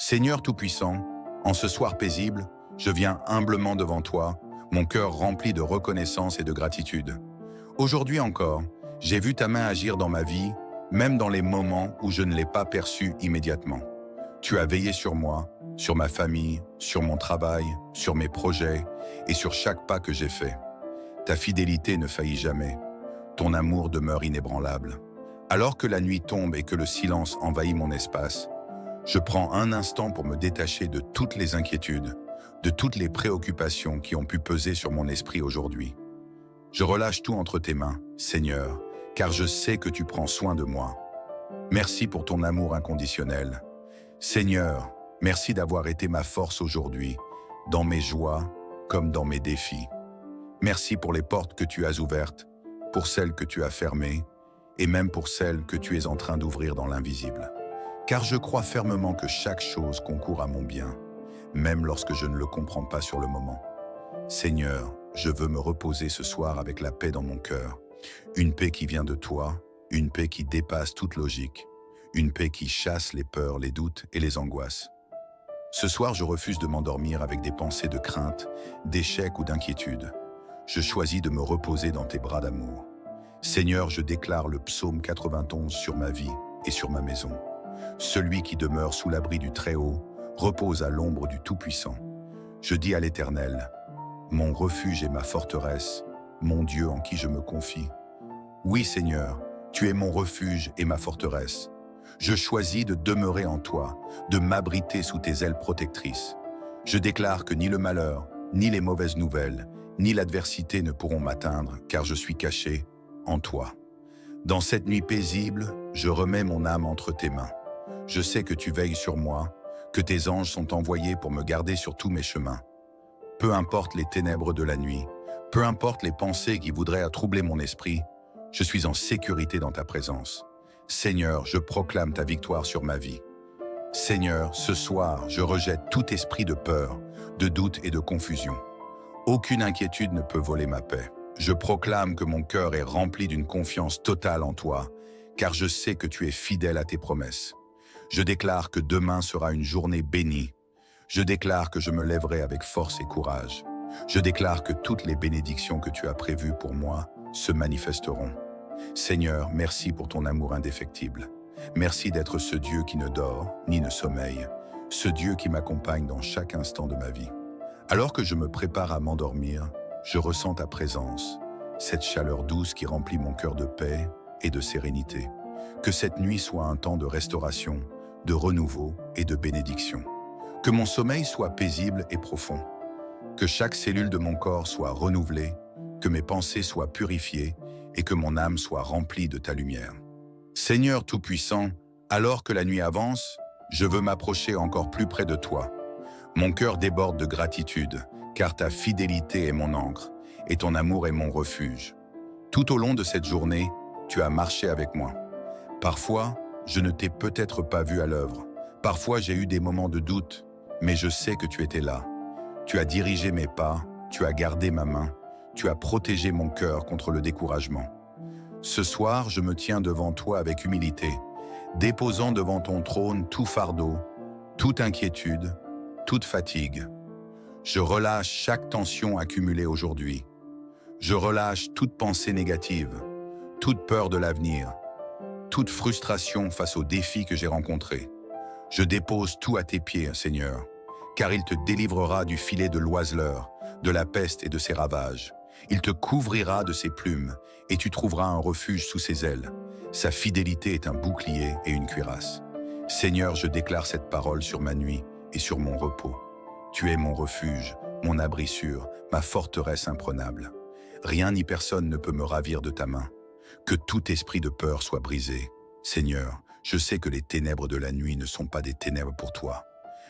Seigneur Tout-Puissant, en ce soir paisible, je viens humblement devant toi, mon cœur rempli de reconnaissance et de gratitude. Aujourd'hui encore, j'ai vu ta main agir dans ma vie, même dans les moments où je ne l'ai pas perçue immédiatement. Tu as veillé sur moi, sur ma famille, sur mon travail, sur mes projets et sur chaque pas que j'ai fait. Ta fidélité ne faillit jamais. Ton amour demeure inébranlable. Alors que la nuit tombe et que le silence envahit mon espace, je prends un instant pour me détacher de toutes les inquiétudes, de toutes les préoccupations qui ont pu peser sur mon esprit aujourd'hui. Je relâche tout entre tes mains, Seigneur, car je sais que tu prends soin de moi. Merci pour ton amour inconditionnel. Seigneur, merci d'avoir été ma force aujourd'hui, dans mes joies comme dans mes défis. Merci pour les portes que tu as ouvertes, pour celles que tu as fermées, et même pour celles que tu es en train d'ouvrir dans l'invisible. Car je crois fermement que chaque chose concourt à mon bien, même lorsque je ne le comprends pas sur le moment. Seigneur, je veux me reposer ce soir avec la paix dans mon cœur, une paix qui vient de toi, une paix qui dépasse toute logique, une paix qui chasse les peurs, les doutes et les angoisses. Ce soir, je refuse de m'endormir avec des pensées de crainte, d'échec ou d'inquiétude. Je choisis de me reposer dans tes bras d'amour. Seigneur, je déclare le psaume 91 sur ma vie et sur ma maison. Celui qui demeure sous l'abri du Très-Haut repose à l'ombre du Tout-Puissant. Je dis à l'Éternel, mon refuge et ma forteresse, mon Dieu en qui je me confie. Oui, Seigneur, tu es mon refuge et ma forteresse. Je choisis de demeurer en toi, de m'abriter sous tes ailes protectrices. Je déclare que ni le malheur, ni les mauvaises nouvelles, ni l'adversité ne pourront m'atteindre, car je suis caché en toi. Dans cette nuit paisible, je remets mon âme entre tes mains. Je sais que tu veilles sur moi, que tes anges sont envoyés pour me garder sur tous mes chemins. Peu importe les ténèbres de la nuit, peu importe les pensées qui voudraient troubler mon esprit, je suis en sécurité dans ta présence. Seigneur, je proclame ta victoire sur ma vie. Seigneur, ce soir, je rejette tout esprit de peur, de doute et de confusion. Aucune inquiétude ne peut voler ma paix. Je proclame que mon cœur est rempli d'une confiance totale en toi, car je sais que tu es fidèle à tes promesses. Je déclare que demain sera une journée bénie. Je déclare que je me lèverai avec force et courage. Je déclare que toutes les bénédictions que tu as prévues pour moi se manifesteront. Seigneur, merci pour ton amour indéfectible. Merci d'être ce Dieu qui ne dort ni ne sommeille, ce Dieu qui m'accompagne dans chaque instant de ma vie. Alors que je me prépare à m'endormir, je ressens ta présence, cette chaleur douce qui remplit mon cœur de paix et de sérénité. Que cette nuit soit un temps de restauration, de renouveau et de bénédiction. Que mon sommeil soit paisible et profond. Que chaque cellule de mon corps soit renouvelée, que mes pensées soient purifiées et que mon âme soit remplie de ta lumière. Seigneur Tout-Puissant, alors que la nuit avance, je veux m'approcher encore plus près de toi. Mon cœur déborde de gratitude, car ta fidélité est mon ancre et ton amour est mon refuge. Tout au long de cette journée, tu as marché avec moi. Parfois, je ne t'ai peut-être pas vu à l'œuvre. Parfois, j'ai eu des moments de doute, mais je sais que tu étais là. Tu as dirigé mes pas, tu as gardé ma main, tu as protégé mon cœur contre le découragement. Ce soir, je me tiens devant toi avec humilité, déposant devant ton trône tout fardeau, toute inquiétude, toute fatigue. Je relâche chaque tension accumulée aujourd'hui. Je relâche toute pensée négative, toute peur de l'avenir, toute frustration face aux défis que j'ai rencontrés. Je dépose tout à tes pieds, Seigneur, car il te délivrera du filet de l'oiseleur, de la peste et de ses ravages. Il te couvrira de ses plumes, et tu trouveras un refuge sous ses ailes. Sa fidélité est un bouclier et une cuirasse. Seigneur, je déclare cette parole sur ma nuit et sur mon repos. Tu es mon refuge, mon abri sûr, ma forteresse imprenable. Rien ni personne ne peut me ravir de ta main. Que tout esprit de peur soit brisé. Seigneur, je sais que les ténèbres de la nuit ne sont pas des ténèbres pour toi.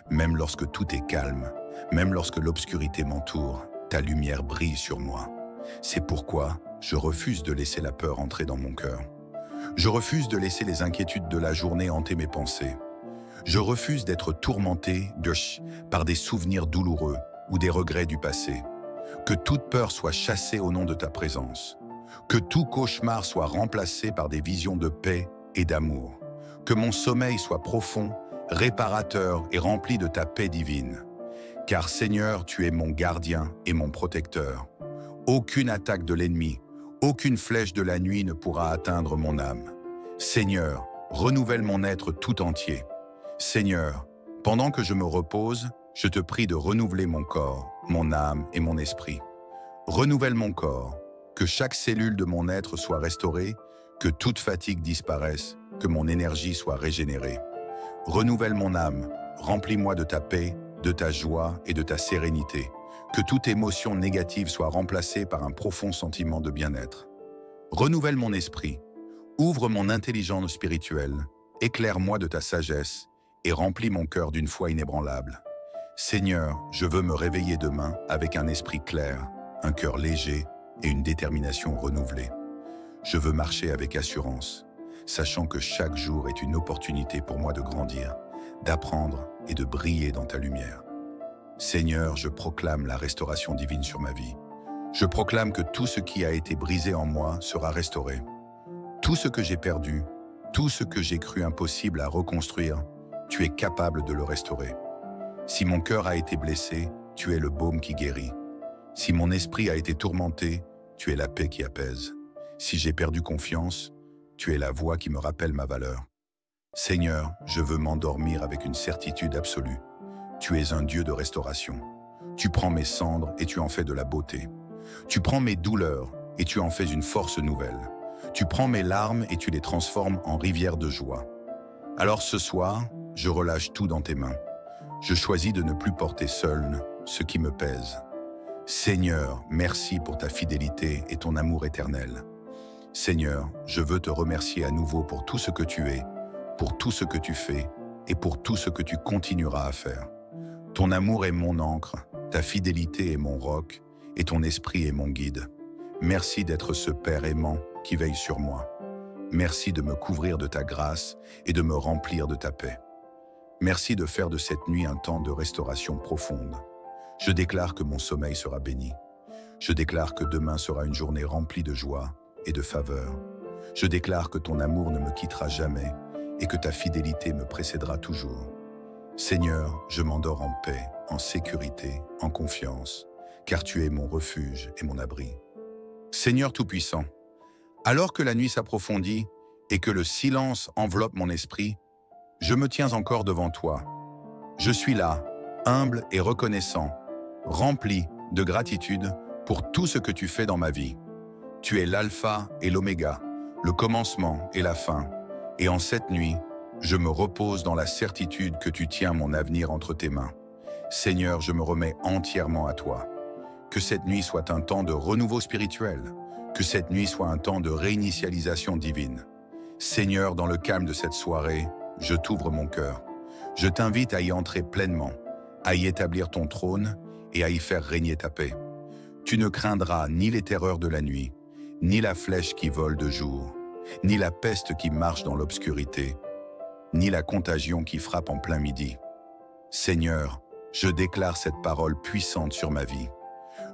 Même lorsque tout est calme, même lorsque l'obscurité m'entoure, ta lumière brille sur moi. C'est pourquoi je refuse de laisser la peur entrer dans mon cœur. Je refuse de laisser les inquiétudes de la journée hanter mes pensées. Je refuse d'être tourmenté par des souvenirs douloureux ou des regrets du passé. Que toute peur soit chassée au nom de ta présence. Que tout cauchemar soit remplacé par des visions de paix et d'amour. Que mon sommeil soit profond, réparateur et rempli de ta paix divine. Car Seigneur, tu es mon gardien et mon protecteur. Aucune attaque de l'ennemi, aucune flèche de la nuit ne pourra atteindre mon âme. Seigneur, renouvelle mon être tout entier. Seigneur, pendant que je me repose, je te prie de renouveler mon corps, mon âme et mon esprit. Renouvelle mon corps, que chaque cellule de mon être soit restaurée, que toute fatigue disparaisse, que mon énergie soit régénérée. Renouvelle mon âme, remplis-moi de ta paix, de ta joie et de ta sérénité. Que toute émotion négative soit remplacée par un profond sentiment de bien-être. Renouvelle mon esprit, ouvre mon intelligence spirituelle, éclaire-moi de ta sagesse et remplis mon cœur d'une foi inébranlable. Seigneur, je veux me réveiller demain avec un esprit clair, un cœur léger et une détermination renouvelée. Je veux marcher avec assurance, sachant que chaque jour est une opportunité pour moi de grandir, d'apprendre et de briller dans ta lumière. Seigneur, je proclame la restauration divine sur ma vie. Je proclame que tout ce qui a été brisé en moi sera restauré. Tout ce que j'ai perdu, tout ce que j'ai cru impossible à reconstruire, tu es capable de le restaurer. Si mon cœur a été blessé, tu es le baume qui guérit. Si mon esprit a été tourmenté, tu es la paix qui apaise. Si j'ai perdu confiance, tu es la voix qui me rappelle ma valeur. Seigneur, je veux m'endormir avec une certitude absolue. Tu es un Dieu de restauration. Tu prends mes cendres et tu en fais de la beauté. Tu prends mes douleurs et tu en fais une force nouvelle. Tu prends mes larmes et tu les transformes en rivières de joie. Alors ce soir, je relâche tout dans tes mains. Je choisis de ne plus porter seul ce qui me pèse. Seigneur, merci pour ta fidélité et ton amour éternel. Seigneur, je veux te remercier à nouveau pour tout ce que tu es, pour tout ce que tu fais et pour tout ce que tu continueras à faire. Ton amour est mon ancre, ta fidélité est mon roc et ton esprit est mon guide. Merci d'être ce Père aimant qui veille sur moi. Merci de me couvrir de ta grâce et de me remplir de ta paix. Merci de faire de cette nuit un temps de restauration profonde. Je déclare que mon sommeil sera béni. Je déclare que demain sera une journée remplie de joie et de faveur. Je déclare que ton amour ne me quittera jamais et que ta fidélité me précédera toujours. Seigneur, je m'endors en paix, en sécurité, en confiance, car tu es mon refuge et mon abri. Seigneur Tout-Puissant, alors que la nuit s'approfondit et que le silence enveloppe mon esprit, je me tiens encore devant toi. Je suis là, humble et reconnaissant, rempli de gratitude pour tout ce que tu fais dans ma vie. Tu es l'alpha et l'oméga, le commencement et la fin. Et en cette nuit, je me repose dans la certitude que tu tiens mon avenir entre tes mains. Seigneur, je me remets entièrement à toi. Que cette nuit soit un temps de renouveau spirituel, que cette nuit soit un temps de réinitialisation divine. Seigneur, dans le calme de cette soirée, je t'ouvre mon cœur. Je t'invite à y entrer pleinement, à y établir ton trône et à y faire régner ta paix. Tu ne craindras ni les terreurs de la nuit, ni la flèche qui vole de jour, ni la peste qui marche dans l'obscurité, ni la contagion qui frappe en plein midi. Seigneur, je déclare cette parole puissante sur ma vie.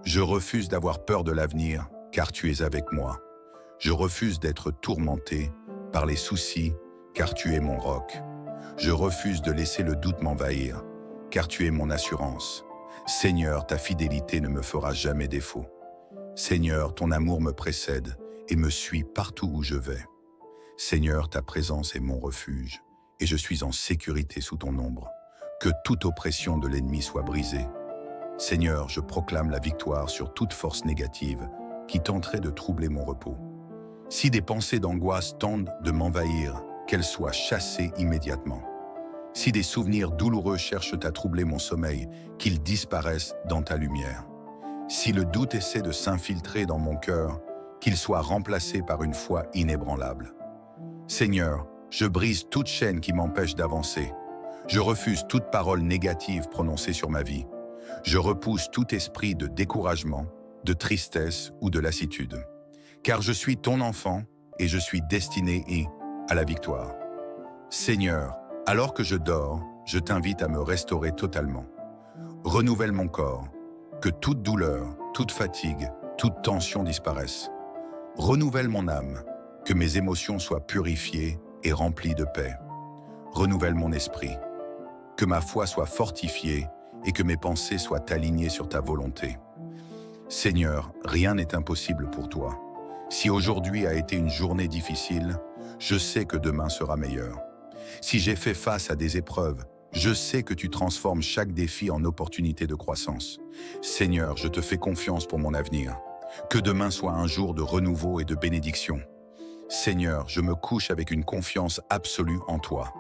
Je refuse d'avoir peur de l'avenir, car tu es avec moi. Je refuse d'être tourmenté par les soucis, car tu es mon roc. Je refuse de laisser le doute m'envahir, car tu es mon assurance. Seigneur, ta fidélité ne me fera jamais défaut. Seigneur, ton amour me précède et me suit partout où je vais. Seigneur, ta présence est mon refuge, et je suis en sécurité sous ton ombre. Que toute oppression de l'ennemi soit brisée. Seigneur, je proclame la victoire sur toute force négative qui tenterait de troubler mon repos. Si des pensées d'angoisse tentent de m'envahir, qu'elles soient chassées immédiatement. Si des souvenirs douloureux cherchent à troubler mon sommeil, qu'ils disparaissent dans ta lumière. Si le doute essaie de s'infiltrer dans mon cœur, qu'il soit remplacé par une foi inébranlable. Seigneur, je brise toute chaîne qui m'empêche d'avancer. Je refuse toute parole négative prononcée sur ma vie. Je repousse tout esprit de découragement, de tristesse ou de lassitude. Car je suis ton enfant et je suis destiné à la victoire. Seigneur, alors que je dors, je t'invite à me restaurer totalement. Renouvelle mon corps, que toute douleur, toute fatigue, toute tension disparaisse. Renouvelle mon âme, que mes émotions soient purifiées et remplies de paix. Renouvelle mon esprit, que ma foi soit fortifiée et que mes pensées soient alignées sur ta volonté. Seigneur, rien n'est impossible pour toi. Si aujourd'hui a été une journée difficile, je sais que demain sera meilleur. Si j'ai fait face à des épreuves, je sais que tu transformes chaque défi en opportunité de croissance. Seigneur, je te fais confiance pour mon avenir. Que demain soit un jour de renouveau et de bénédiction. Seigneur, je me couche avec une confiance absolue en toi.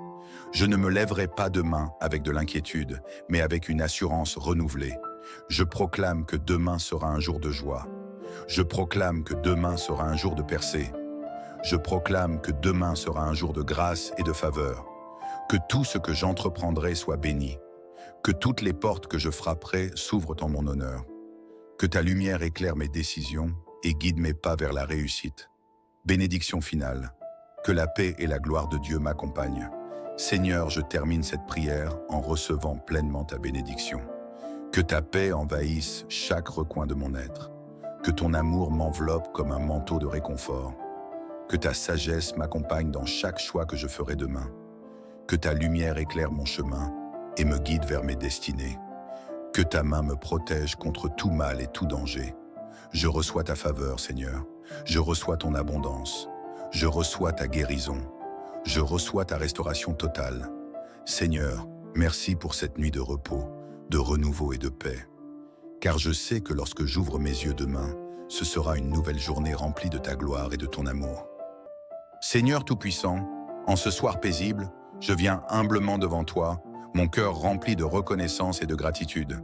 Je ne me lèverai pas demain avec de l'inquiétude, mais avec une assurance renouvelée. Je proclame que demain sera un jour de joie. Je proclame que demain sera un jour de percée. Je proclame que demain sera un jour de grâce et de faveur. Que tout ce que j'entreprendrai soit béni. Que toutes les portes que je frapperai s'ouvrent en mon honneur. Que ta lumière éclaire mes décisions et guide mes pas vers la réussite. Bénédiction finale. Que la paix et la gloire de Dieu m'accompagnent. Seigneur, je termine cette prière en recevant pleinement ta bénédiction. Que ta paix envahisse chaque recoin de mon être. Que ton amour m'enveloppe comme un manteau de réconfort. Que ta sagesse m'accompagne dans chaque choix que je ferai demain. Que ta lumière éclaire mon chemin et me guide vers mes destinées. Que ta main me protège contre tout mal et tout danger. Je reçois ta faveur, Seigneur. Je reçois ton abondance. Je reçois ta guérison. Je reçois ta restauration totale. Seigneur, merci pour cette nuit de repos, de renouveau et de paix. Car je sais que lorsque j'ouvre mes yeux demain, ce sera une nouvelle journée remplie de ta gloire et de ton amour. Seigneur Tout-Puissant, en ce soir paisible, je viens humblement devant toi, mon cœur rempli de reconnaissance et de gratitude.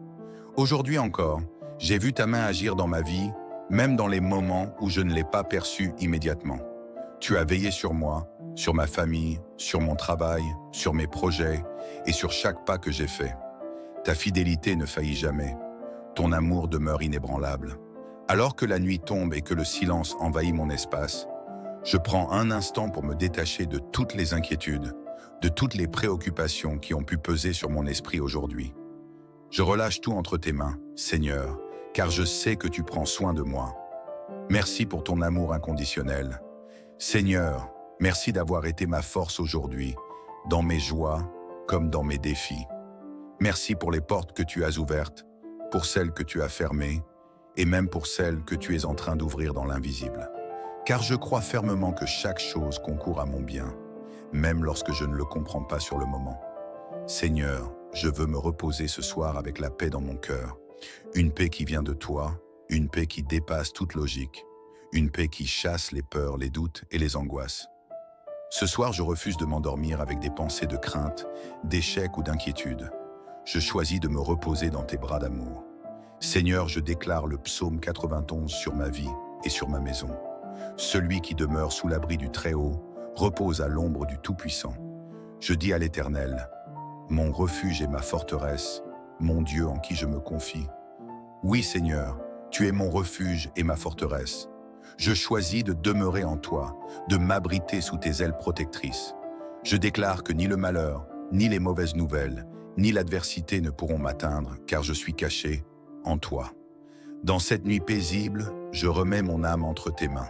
Aujourd'hui encore, j'ai vu ta main agir dans ma vie, même dans les moments où je ne l'ai pas perçue immédiatement. Tu as veillé sur moi, sur ma famille, sur mon travail, sur mes projets et sur chaque pas que j'ai fait. Ta fidélité ne faillit jamais. Ton amour demeure inébranlable. Alors que la nuit tombe et que le silence envahit mon espace, je prends un instant pour me détacher de toutes les inquiétudes, de toutes les préoccupations qui ont pu peser sur mon esprit aujourd'hui. Je relâche tout entre tes mains, Seigneur, car je sais que tu prends soin de moi. Merci pour ton amour inconditionnel. Seigneur, merci d'avoir été ma force aujourd'hui, dans mes joies comme dans mes défis. Merci pour les portes que tu as ouvertes, pour celles que tu as fermées, et même pour celles que tu es en train d'ouvrir dans l'invisible. Car je crois fermement que chaque chose concourt à mon bien, même lorsque je ne le comprends pas sur le moment. Seigneur, je veux me reposer ce soir avec la paix dans mon cœur, une paix qui vient de toi, une paix qui dépasse toute logique, une paix qui chasse les peurs, les doutes et les angoisses. Ce soir, je refuse de m'endormir avec des pensées de crainte, d'échec ou d'inquiétude. Je choisis de me reposer dans tes bras d'amour. Seigneur, je déclare le psaume 91 sur ma vie et sur ma maison. Celui qui demeure sous l'abri du Très-Haut repose à l'ombre du Tout-Puissant. Je dis à l'Éternel, mon refuge et ma forteresse, mon Dieu en qui je me confie. Oui, Seigneur, tu es mon refuge et ma forteresse. Je choisis de demeurer en toi, de m'abriter sous tes ailes protectrices. Je déclare que ni le malheur, ni les mauvaises nouvelles, ni l'adversité ne pourront m'atteindre, car je suis caché en toi. Dans cette nuit paisible, je remets mon âme entre tes mains.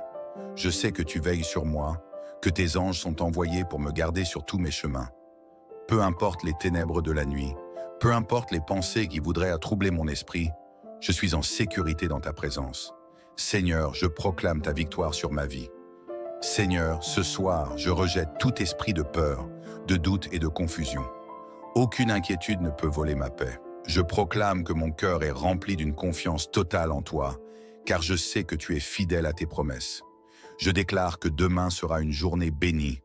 Je sais que tu veilles sur moi, que tes anges sont envoyés pour me garder sur tous mes chemins. Peu importe les ténèbres de la nuit, peu importe les pensées qui voudraient troubler mon esprit, je suis en sécurité dans ta présence. Seigneur, je proclame ta victoire sur ma vie. Seigneur, ce soir, je rejette tout esprit de peur, de doute et de confusion. Aucune inquiétude ne peut voler ma paix. Je proclame que mon cœur est rempli d'une confiance totale en toi, car je sais que tu es fidèle à tes promesses. Je déclare que demain sera une journée bénie.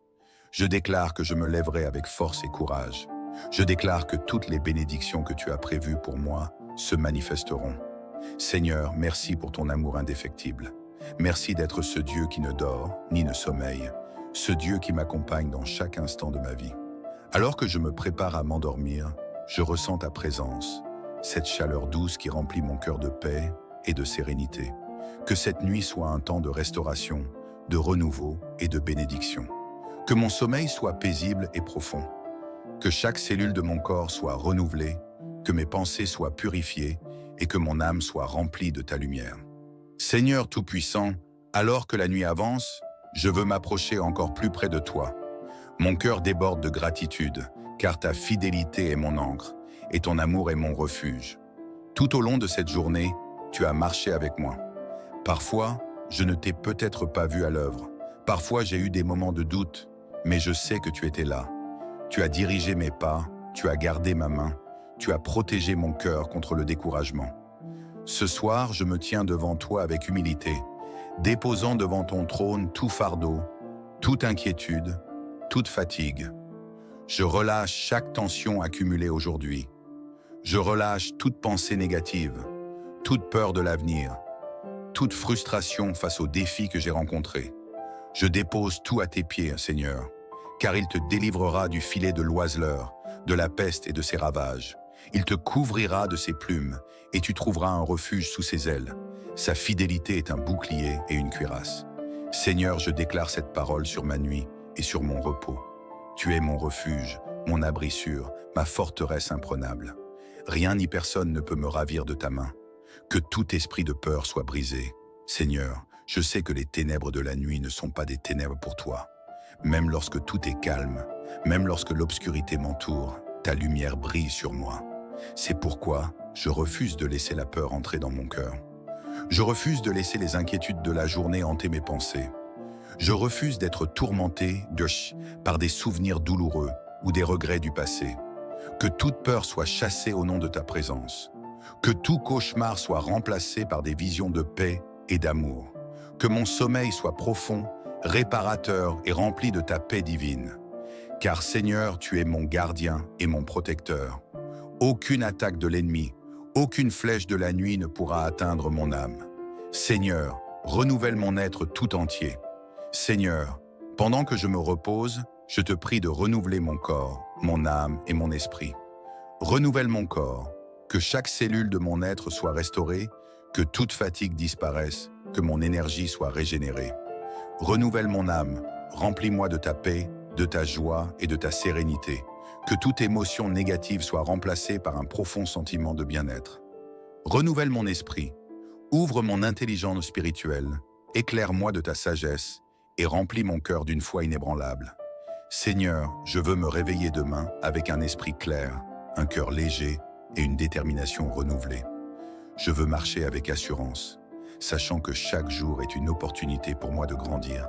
Je déclare que je me lèverai avec force et courage. Je déclare que toutes les bénédictions que tu as prévues pour moi se manifesteront. Seigneur, merci pour ton amour indéfectible. Merci d'être ce Dieu qui ne dort ni ne sommeille, ce Dieu qui m'accompagne dans chaque instant de ma vie. Alors que je me prépare à m'endormir, je ressens ta présence, cette chaleur douce qui remplit mon cœur de paix et de sérénité. Que cette nuit soit un temps de restauration, de renouveau et de bénédiction. Que mon sommeil soit paisible et profond. Que chaque cellule de mon corps soit renouvelée, que mes pensées soient purifiées et que mon âme soit remplie de ta lumière. Seigneur Tout-Puissant, alors que la nuit avance, je veux m'approcher encore plus près de toi. Mon cœur déborde de gratitude, car ta fidélité est mon ancre et ton amour est mon refuge. Tout au long de cette journée, tu as marché avec moi. Parfois, je ne t'ai peut-être pas vu à l'œuvre. Parfois, j'ai eu des moments de doute, mais je sais que tu étais là. Tu as dirigé mes pas, tu as gardé ma main, tu as protégé mon cœur contre le découragement. Ce soir, je me tiens devant toi avec humilité, déposant devant ton trône tout fardeau, toute inquiétude, toute fatigue. Je relâche chaque tension accumulée aujourd'hui. Je relâche toute pensée négative, toute peur de l'avenir, toute frustration face aux défis que j'ai rencontrés. Je dépose tout à tes pieds, Seigneur, car il te délivrera du filet de l'oiseleur, de la peste et de ses ravages. Il te couvrira de ses plumes, et tu trouveras un refuge sous ses ailes. Sa fidélité est un bouclier et une cuirasse. Seigneur, je déclare cette parole sur ma nuit et sur mon repos. Tu es mon refuge, mon abri sûr, ma forteresse imprenable. Rien ni personne ne peut me ravir de ta main. Que tout esprit de peur soit brisé. Seigneur, je sais que les ténèbres de la nuit ne sont pas des ténèbres pour toi. Même lorsque tout est calme, même lorsque l'obscurité m'entoure, ta lumière brille sur moi. C'est pourquoi je refuse de laisser la peur entrer dans mon cœur. Je refuse de laisser les inquiétudes de la journée hanter mes pensées. Je refuse d'être tourmenté par des souvenirs douloureux ou des regrets du passé. Que toute peur soit chassée au nom de ta présence. Que tout cauchemar soit remplacé par des visions de paix et d'amour. Que mon sommeil soit profond, réparateur et rempli de ta paix divine. Car Seigneur, tu es mon gardien et mon protecteur. Aucune attaque de l'ennemi, aucune flèche de la nuit ne pourra atteindre mon âme. Seigneur, renouvelle mon être tout entier. Seigneur, pendant que je me repose, je te prie de renouveler mon corps, mon âme et mon esprit. Renouvelle mon corps, que chaque cellule de mon être soit restaurée, que toute fatigue disparaisse, que mon énergie soit régénérée. Renouvelle mon âme, remplis-moi de ta paix, de ta joie et de ta sérénité. Que toute émotion négative soit remplacée par un profond sentiment de bien-être. Renouvelle mon esprit, ouvre mon intelligence spirituelle, éclaire-moi de ta sagesse et remplis mon cœur d'une foi inébranlable. Seigneur, je veux me réveiller demain avec un esprit clair, un cœur léger et une détermination renouvelée. Je veux marcher avec assurance, sachant que chaque jour est une opportunité pour moi de grandir,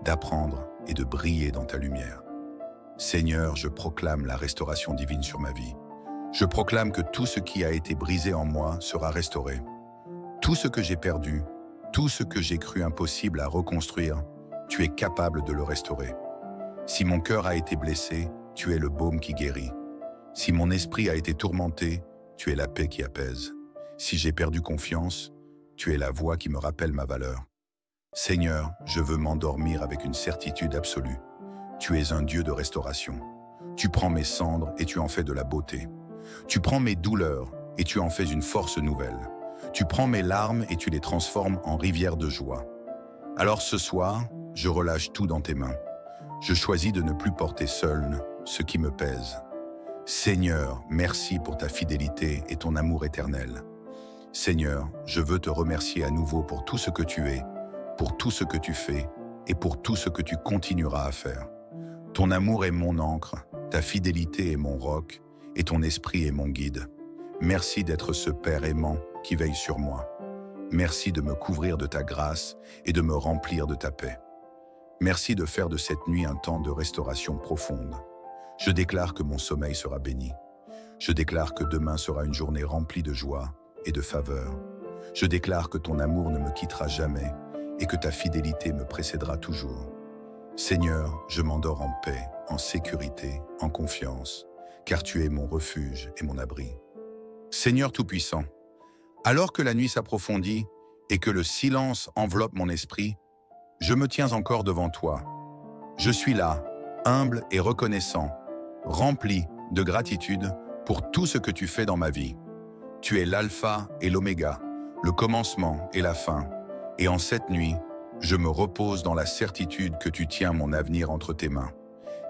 d'apprendre et de briller dans ta lumière. Seigneur, je proclame la restauration divine sur ma vie. Je proclame que tout ce qui a été brisé en moi sera restauré. Tout ce que j'ai perdu, tout ce que j'ai cru impossible à reconstruire, tu es capable de le restaurer. Si mon cœur a été blessé, tu es le baume qui guérit. Si mon esprit a été tourmenté, tu es la paix qui apaise. Si j'ai perdu confiance, tu es la voix qui me rappelle ma valeur. Seigneur, je veux m'endormir avec une certitude absolue. Tu es un Dieu de restauration. Tu prends mes cendres et tu en fais de la beauté. Tu prends mes douleurs et tu en fais une force nouvelle. Tu prends mes larmes et tu les transformes en rivières de joie. Alors ce soir, je relâche tout dans tes mains. Je choisis de ne plus porter seul ce qui me pèse. Seigneur, merci pour ta fidélité et ton amour éternel. Seigneur, je veux te remercier à nouveau pour tout ce que tu es, pour tout ce que tu fais et pour tout ce que tu continueras à faire. Ton amour est mon ancre, ta fidélité est mon roc et ton esprit est mon guide. Merci d'être ce Père aimant qui veille sur moi. Merci de me couvrir de ta grâce et de me remplir de ta paix. Merci de faire de cette nuit un temps de restauration profonde. Je déclare que mon sommeil sera béni. Je déclare que demain sera une journée remplie de joie et de faveur. Je déclare que ton amour ne me quittera jamais et que ta fidélité me précédera toujours. Seigneur, je m'endors en paix, en sécurité, en confiance, car tu es mon refuge et mon abri. Seigneur Tout-Puissant, alors que la nuit s'approfondit et que le silence enveloppe mon esprit, je me tiens encore devant toi. Je suis là, humble et reconnaissant, rempli de gratitude pour tout ce que tu fais dans ma vie. Tu es l'alpha et l'oméga, le commencement et la fin. Et en cette nuit, je me repose dans la certitude que tu tiens mon avenir entre tes mains.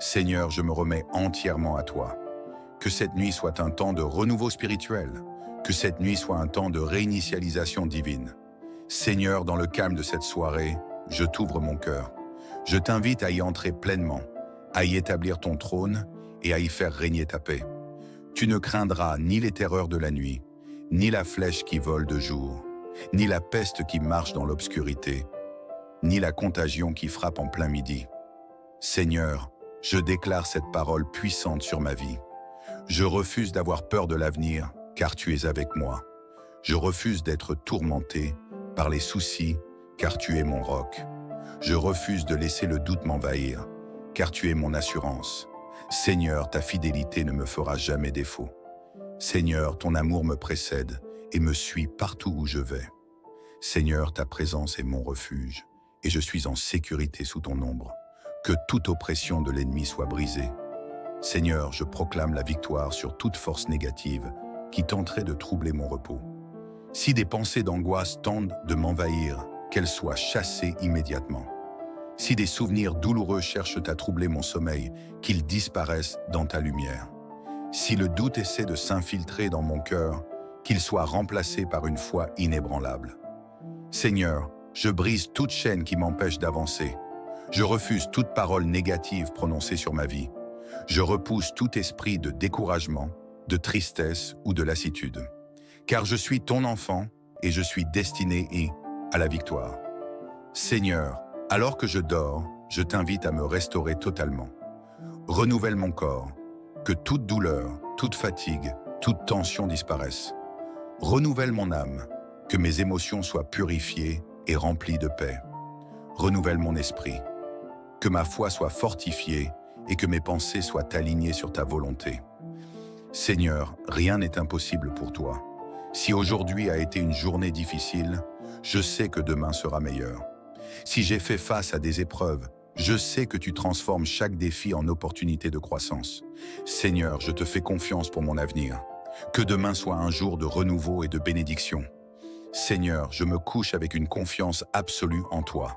Seigneur, je me remets entièrement à toi. Que cette nuit soit un temps de renouveau spirituel, que cette nuit soit un temps de réinitialisation divine. Seigneur, dans le calme de cette soirée, je t'ouvre mon cœur. Je t'invite à y entrer pleinement, à y établir ton trône et à y faire régner ta paix. Tu ne craindras ni les terreurs de la nuit, ni la flèche qui vole de jour, ni la peste qui marche dans l'obscurité, ni la contagion qui frappe en plein midi. Seigneur, je déclare cette parole puissante sur ma vie. Je refuse d'avoir peur de l'avenir, car tu es avec moi. Je refuse d'être tourmenté par les soucis, car tu es mon roc. Je refuse de laisser le doute m'envahir, car tu es mon assurance. Seigneur, ta fidélité ne me fera jamais défaut. Seigneur, ton amour me précède et me suit partout où je vais. Seigneur, ta présence est mon refuge, et je suis en sécurité sous ton ombre. Que toute oppression de l'ennemi soit brisée. Seigneur, je proclame la victoire sur toute force négative qui tenterait de troubler mon repos. Si des pensées d'angoisse tentent de m'envahir, qu'elles soient chassées immédiatement. Si des souvenirs douloureux cherchent à troubler mon sommeil, qu'ils disparaissent dans ta lumière. Si le doute essaie de s'infiltrer dans mon cœur, qu'il soit remplacé par une foi inébranlable. Seigneur, je brise toute chaîne qui m'empêche d'avancer. Je refuse toute parole négative prononcée sur ma vie. Je repousse tout esprit de découragement, de tristesse ou de lassitude. Car je suis ton enfant et je suis destiné à la victoire. Seigneur, alors que je dors, je t'invite à me restaurer totalement. Renouvelle mon corps, que toute douleur, toute fatigue, toute tension disparaissent. Renouvelle mon âme, que mes émotions soient purifiées et remplies de paix. Renouvelle mon esprit, que ma foi soit fortifiée et que mes pensées soient alignées sur ta volonté. Seigneur, rien n'est impossible pour toi. Si aujourd'hui a été une journée difficile, je sais que demain sera meilleur. Si j'ai fait face à des épreuves, je sais que tu transformes chaque défi en opportunité de croissance. Seigneur, je te fais confiance pour mon avenir. Que demain soit un jour de renouveau et de bénédiction. Seigneur, je me couche avec une confiance absolue en toi.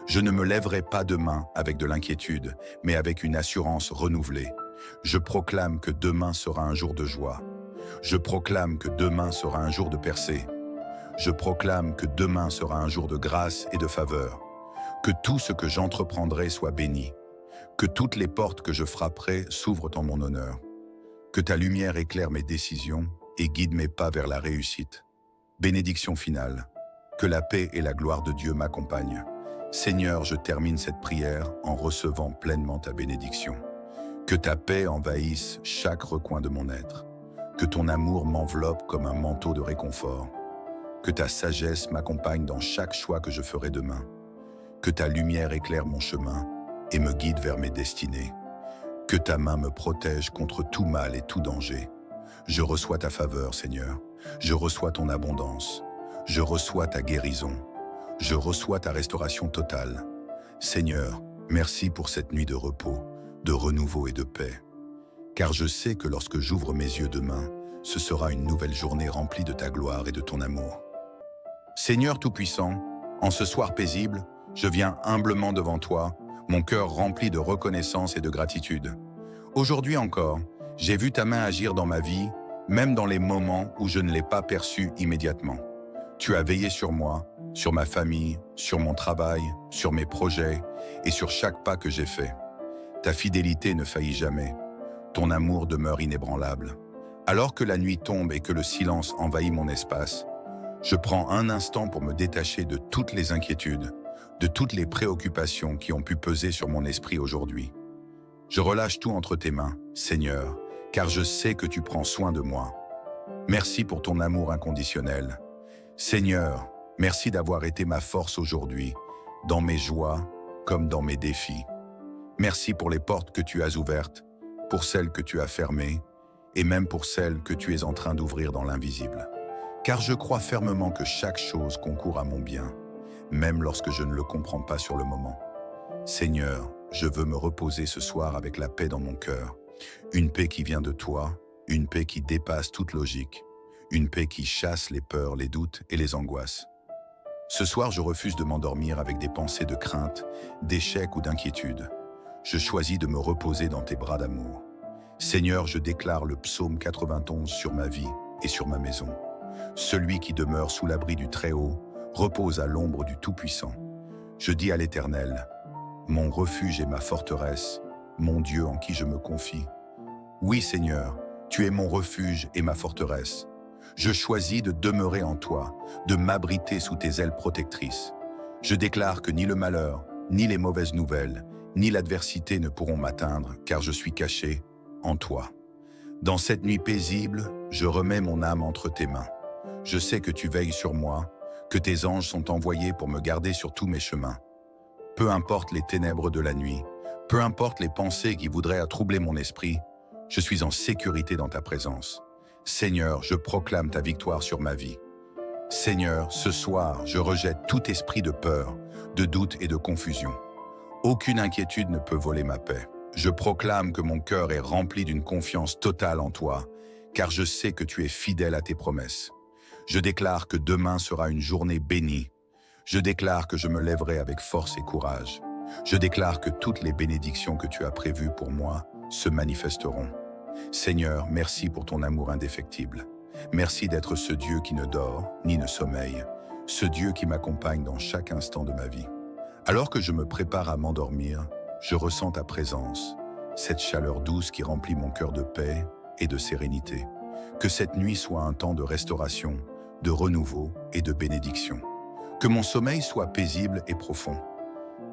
Je ne me lèverai pas demain avec de l'inquiétude, mais avec une assurance renouvelée. Je proclame que demain sera un jour de joie. Je proclame que demain sera un jour de percée. Je proclame que demain sera un jour de grâce et de faveur. Que tout ce que j'entreprendrai soit béni. Que toutes les portes que je frapperai s'ouvrent en mon honneur. Que ta lumière éclaire mes décisions et guide mes pas vers la réussite. Bénédiction finale. Que la paix et la gloire de Dieu m'accompagnent. Seigneur, je termine cette prière en recevant pleinement ta bénédiction. Que ta paix envahisse chaque recoin de mon être. Que ton amour m'enveloppe comme un manteau de réconfort. Que ta sagesse m'accompagne dans chaque choix que je ferai demain. Que ta lumière éclaire mon chemin et me guide vers mes destinées. Que ta main me protège contre tout mal et tout danger. Je reçois ta faveur, Seigneur. Je reçois ton abondance. Je reçois ta guérison. Je reçois ta restauration totale. Seigneur, merci pour cette nuit de repos, de renouveau et de paix. Car je sais que lorsque j'ouvre mes yeux demain, ce sera une nouvelle journée remplie de ta gloire et de ton amour. Seigneur Tout-Puissant, en ce soir paisible, je viens humblement devant toi, mon cœur rempli de reconnaissance et de gratitude. Aujourd'hui encore, j'ai vu ta main agir dans ma vie, même dans les moments où je ne l'ai pas perçue immédiatement. Tu as veillé sur moi, sur ma famille, sur mon travail, sur mes projets et sur chaque pas que j'ai fait. Ta fidélité ne faillit jamais. Ton amour demeure inébranlable. Alors que la nuit tombe et que le silence envahit mon espace, je prends un instant pour me détacher de toutes les inquiétudes, de toutes les préoccupations qui ont pu peser sur mon esprit aujourd'hui. Je relâche tout entre tes mains, Seigneur, car je sais que tu prends soin de moi. Merci pour ton amour inconditionnel. Seigneur, merci d'avoir été ma force aujourd'hui, dans mes joies comme dans mes défis. Merci pour les portes que tu as ouvertes, pour celles que tu as fermées, et même pour celles que tu es en train d'ouvrir dans l'invisible. Car je crois fermement que chaque chose concourt à mon bien, même lorsque je ne le comprends pas sur le moment. Seigneur, je veux me reposer ce soir avec la paix dans mon cœur, une paix qui vient de toi, une paix qui dépasse toute logique, une paix qui chasse les peurs, les doutes et les angoisses. Ce soir, je refuse de m'endormir avec des pensées de crainte, d'échec ou d'inquiétude. Je choisis de me reposer dans tes bras d'amour. Seigneur, je déclare le psaume 91 sur ma vie et sur ma maison. Celui qui demeure sous l'abri du Très-Haut repose à l'ombre du Tout-Puissant. Je dis à l'Éternel, mon refuge et ma forteresse, mon Dieu en qui je me confie. Oui, Seigneur, tu es mon refuge et ma forteresse. Je choisis de demeurer en toi, de m'abriter sous tes ailes protectrices. Je déclare que ni le malheur, ni les mauvaises nouvelles, ni l'adversité ne pourront m'atteindre, car je suis caché en toi. Dans cette nuit paisible, je remets mon âme entre tes mains. Je sais que tu veilles sur moi, que tes anges sont envoyés pour me garder sur tous mes chemins. Peu importe les ténèbres de la nuit, peu importe les pensées qui voudraient troubler mon esprit, je suis en sécurité dans ta présence. Seigneur, je proclame ta victoire sur ma vie. Seigneur, ce soir, je rejette tout esprit de peur, de doute et de confusion. Aucune inquiétude ne peut voler ma paix. Je proclame que mon cœur est rempli d'une confiance totale en toi, car je sais que tu es fidèle à tes promesses. Je déclare que demain sera une journée bénie. Je déclare que je me lèverai avec force et courage. Je déclare que toutes les bénédictions que tu as prévues pour moi se manifesteront. Seigneur, merci pour ton amour indéfectible. Merci d'être ce Dieu qui ne dort ni ne sommeille, ce Dieu qui m'accompagne dans chaque instant de ma vie. Alors que je me prépare à m'endormir, je ressens ta présence, cette chaleur douce qui remplit mon cœur de paix et de sérénité. Que cette nuit soit un temps de restauration, de renouveau et de bénédiction. Que mon sommeil soit paisible et profond.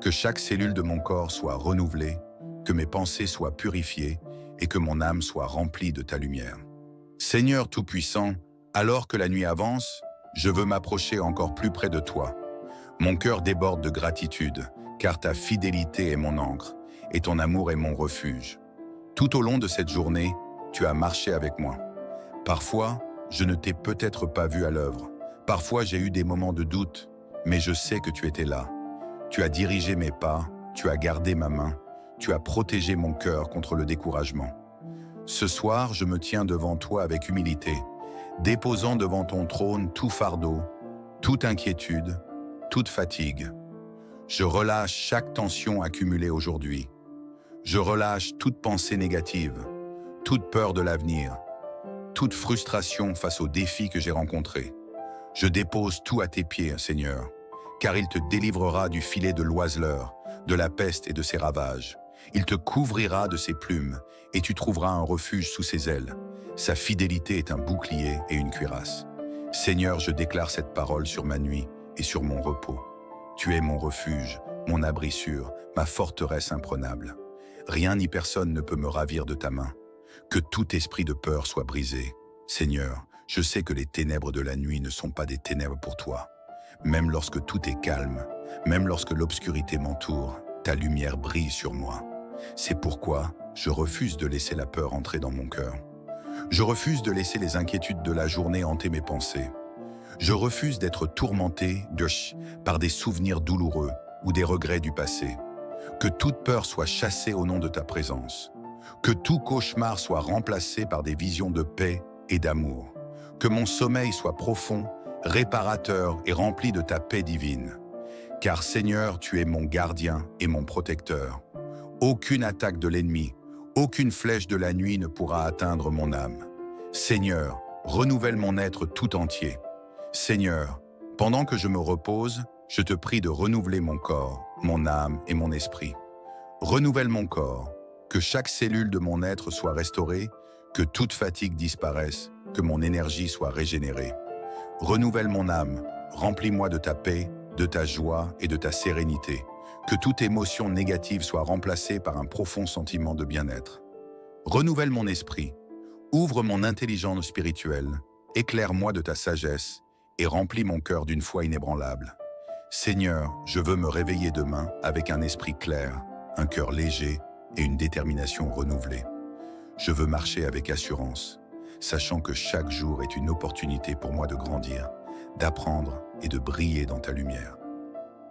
Que chaque cellule de mon corps soit renouvelée, que mes pensées soient purifiées et que mon âme soit remplie de ta lumière. Seigneur Tout-Puissant, alors que la nuit avance, je veux m'approcher encore plus près de toi. Mon cœur déborde de gratitude, car ta fidélité est mon ancre et ton amour est mon refuge. Tout au long de cette journée, tu as marché avec moi. Parfois, je ne t'ai peut-être pas vu à l'œuvre. Parfois, j'ai eu des moments de doute, mais je sais que tu étais là. Tu as dirigé mes pas, tu as gardé ma main, tu as protégé mon cœur contre le découragement. Ce soir, je me tiens devant toi avec humilité, déposant devant ton trône tout fardeau, toute inquiétude, toute fatigue. Je relâche chaque tension accumulée aujourd'hui. Je relâche toute pensée négative, toute peur de l'avenir, toute frustration face aux défis que j'ai rencontrés. Je dépose tout à tes pieds, Seigneur, car il te délivrera du filet de l'oiseleur, de la peste et de ses ravages. Il te couvrira de ses plumes, et tu trouveras un refuge sous ses ailes. Sa fidélité est un bouclier et une cuirasse. Seigneur, je déclare cette parole sur ma nuit et sur mon repos. Tu es mon refuge, mon abri sûr, ma forteresse imprenable. Rien ni personne ne peut me ravir de ta main. Que tout esprit de peur soit brisé. Seigneur, je sais que les ténèbres de la nuit ne sont pas des ténèbres pour toi. Même lorsque tout est calme, même lorsque l'obscurité m'entoure, ta lumière brille sur moi. C'est pourquoi je refuse de laisser la peur entrer dans mon cœur. Je refuse de laisser les inquiétudes de la journée hanter mes pensées. Je refuse d'être tourmenté par des souvenirs douloureux ou des regrets du passé. Que toute peur soit chassée au nom de ta présence. Que tout cauchemar soit remplacé par des visions de paix et d'amour. Que mon sommeil soit profond, réparateur et rempli de ta paix divine. Car Seigneur, tu es mon gardien et mon protecteur. Aucune attaque de l'ennemi, aucune flèche de la nuit ne pourra atteindre mon âme. Seigneur, renouvelle mon être tout entier. Seigneur, pendant que je me repose, je te prie de renouveler mon corps, mon âme et mon esprit. Renouvelle mon corps, que chaque cellule de mon être soit restaurée, que toute fatigue disparaisse, que mon énergie soit régénérée. Renouvelle mon âme, remplis-moi de ta paix, de ta joie et de ta sérénité. Que toute émotion négative soit remplacée par un profond sentiment de bien-être. Renouvelle mon esprit, ouvre mon intelligence spirituelle, éclaire-moi de ta sagesse et remplis mon cœur d'une foi inébranlable. Seigneur, je veux me réveiller demain avec un esprit clair, un cœur léger et une détermination renouvelée. Je veux marcher avec assurance, sachant que chaque jour est une opportunité pour moi de grandir, d'apprendre et de briller dans ta lumière.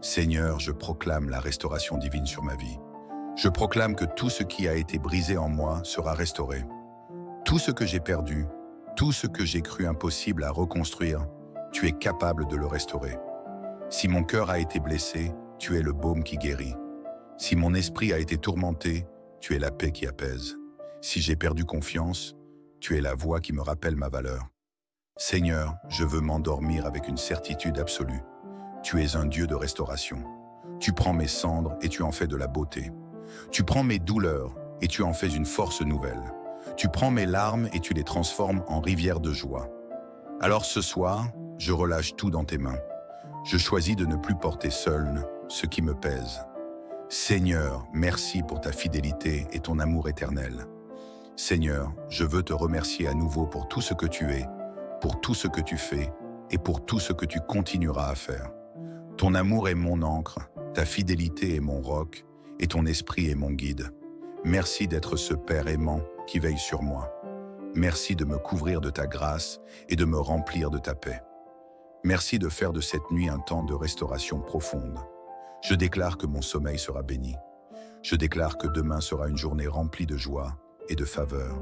Seigneur, je proclame la restauration divine sur ma vie. Je proclame que tout ce qui a été brisé en moi sera restauré. Tout ce que j'ai perdu, tout ce que j'ai cru impossible à reconstruire, tu es capable de le restaurer. Si mon cœur a été blessé, tu es le baume qui guérit. Si mon esprit a été tourmenté, tu es la paix qui apaise. Si j'ai perdu confiance, tu es la voix qui me rappelle ma valeur. Seigneur, je veux m'endormir avec une certitude absolue. Tu es un Dieu de restauration. Tu prends mes cendres et tu en fais de la beauté. Tu prends mes douleurs et tu en fais une force nouvelle. Tu prends mes larmes et tu les transformes en rivières de joie. Alors ce soir, je relâche tout dans tes mains. Je choisis de ne plus porter seul ce qui me pèse. Seigneur, merci pour ta fidélité et ton amour éternel. Seigneur, je veux te remercier à nouveau pour tout ce que tu es, pour tout ce que tu fais et pour tout ce que tu continueras à faire. Ton amour est mon ancre, ta fidélité est mon roc et ton esprit est mon guide. Merci d'être ce Père aimant qui veille sur moi. Merci de me couvrir de ta grâce et de me remplir de ta paix. Merci de faire de cette nuit un temps de restauration profonde. Je déclare que mon sommeil sera béni. Je déclare que demain sera une journée remplie de joie et de faveur.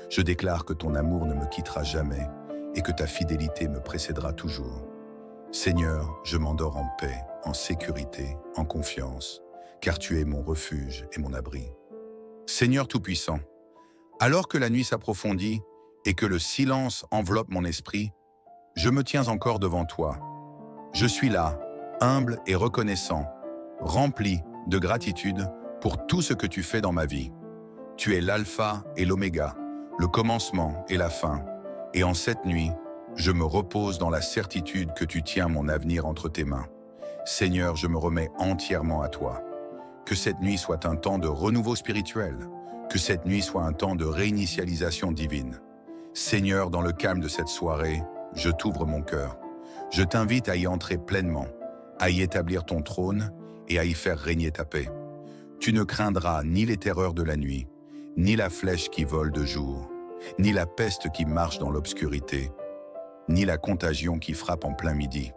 Je déclare que ton amour ne me quittera jamais et que ta fidélité me précédera toujours. Seigneur, je m'endors en paix, en sécurité, en confiance, car tu es mon refuge et mon abri. Seigneur Tout-Puissant, alors que la nuit s'approfondit et que le silence enveloppe mon esprit, je me tiens encore devant toi. Je suis là, humble et reconnaissant, rempli de gratitude pour tout ce que tu fais dans ma vie. Tu es l'alpha et l'oméga, le commencement et la fin. Et en cette nuit, je me repose dans la certitude que tu tiens mon avenir entre tes mains. Seigneur, je me remets entièrement à toi. Que cette nuit soit un temps de renouveau spirituel, que cette nuit soit un temps de réinitialisation divine. Seigneur, dans le calme de cette soirée, je t'ouvre mon cœur. Je t'invite à y entrer pleinement, à y établir ton trône et à y faire régner ta paix. Tu ne craindras ni les terreurs de la nuit, ni la flèche qui vole de jour, ni la peste qui marche dans l'obscurité, ni la contagion qui frappe en plein midi.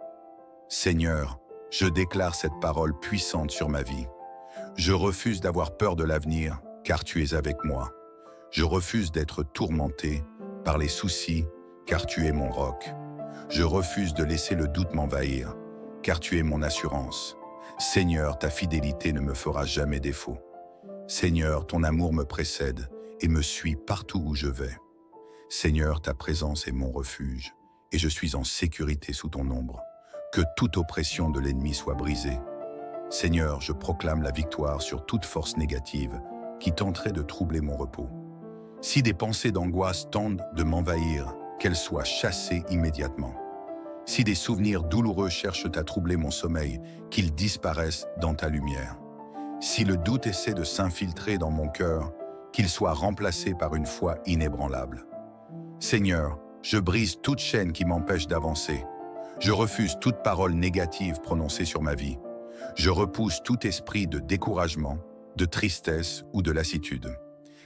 Seigneur, je déclare cette parole puissante sur ma vie. Je refuse d'avoir peur de l'avenir, car tu es avec moi. Je refuse d'être tourmenté par les soucis, car tu es mon roc. Je refuse de laisser le doute m'envahir, car tu es mon assurance. Seigneur, ta fidélité ne me fera jamais défaut. Seigneur, ton amour me précède et me suit partout où je vais. Seigneur, ta présence est mon refuge, et je suis en sécurité sous ton ombre. Que toute oppression de l'ennemi soit brisée. Seigneur, je proclame la victoire sur toute force négative qui tenterait de troubler mon repos. Si des pensées d'angoisse tentent de m'envahir, qu'elles soient chassées immédiatement. Si des souvenirs douloureux cherchent à troubler mon sommeil, qu'ils disparaissent dans ta lumière. Si le doute essaie de s'infiltrer dans mon cœur, qu'il soit remplacé par une foi inébranlable. Seigneur, je brise toute chaîne qui m'empêche d'avancer. Je refuse toute parole négative prononcée sur ma vie. Je repousse tout esprit de découragement, de tristesse ou de lassitude.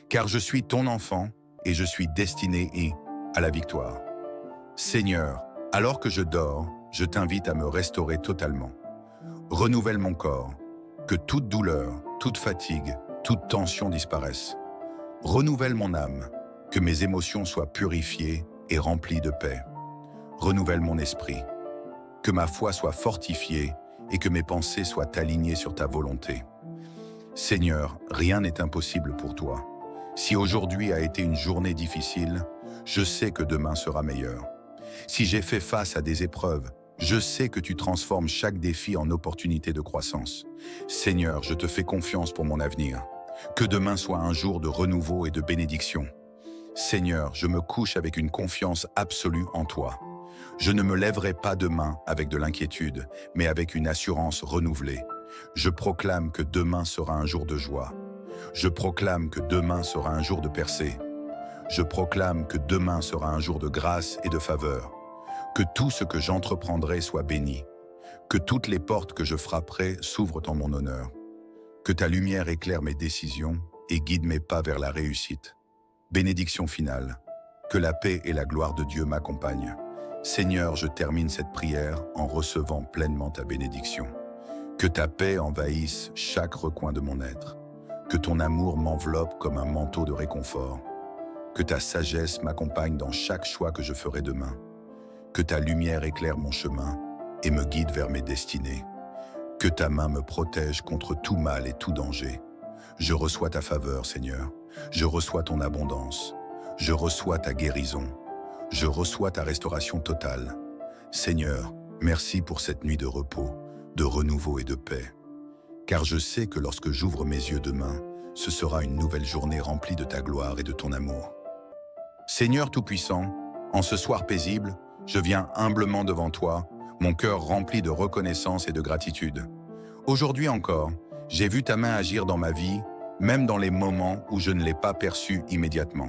Car je suis ton enfant et je suis destiné à la victoire. Seigneur, alors que je dors, je t'invite à me restaurer totalement. Renouvelle mon corps, que toute douleur, toute fatigue, toute tension disparaisse. Renouvelle mon âme, que mes émotions soient purifiées et remplies de paix. Renouvelle mon esprit, que ma foi soit fortifiée et que mes pensées soient alignées sur ta volonté. Seigneur, rien n'est impossible pour toi. Si aujourd'hui a été une journée difficile, je sais que demain sera meilleur. Si j'ai fait face à des épreuves, je sais que tu transformes chaque défi en opportunité de croissance. Seigneur, je te fais confiance pour mon avenir. Que demain soit un jour de renouveau et de bénédiction. Seigneur, je me couche avec une confiance absolue en toi. Je ne me lèverai pas demain avec de l'inquiétude, mais avec une assurance renouvelée. Je proclame que demain sera un jour de joie. Je proclame que demain sera un jour de percée. Je proclame que demain sera un jour de grâce et de faveur. Que tout ce que j'entreprendrai soit béni. Que toutes les portes que je frapperai s'ouvrent en mon honneur. Que ta lumière éclaire mes décisions et guide mes pas vers la réussite. Bénédiction finale. Que la paix et la gloire de Dieu m'accompagnent. Seigneur, je termine cette prière en recevant pleinement ta bénédiction. Que ta paix envahisse chaque recoin de mon être. Que ton amour m'enveloppe comme un manteau de réconfort. Que ta sagesse m'accompagne dans chaque choix que je ferai demain. Que ta lumière éclaire mon chemin et me guide vers mes destinées. Que ta main me protège contre tout mal et tout danger. Je reçois ta faveur, Seigneur. Je reçois ton abondance. Je reçois ta guérison. Je reçois ta restauration totale. Seigneur, merci pour cette nuit de repos, de renouveau et de paix. Car je sais que lorsque j'ouvre mes yeux demain, ce sera une nouvelle journée remplie de ta gloire et de ton amour. Seigneur Tout-Puissant, en ce soir paisible, je viens humblement devant toi, mon cœur rempli de reconnaissance et de gratitude. Aujourd'hui encore, j'ai vu ta main agir dans ma vie, même dans les moments où je ne l'ai pas perçu immédiatement.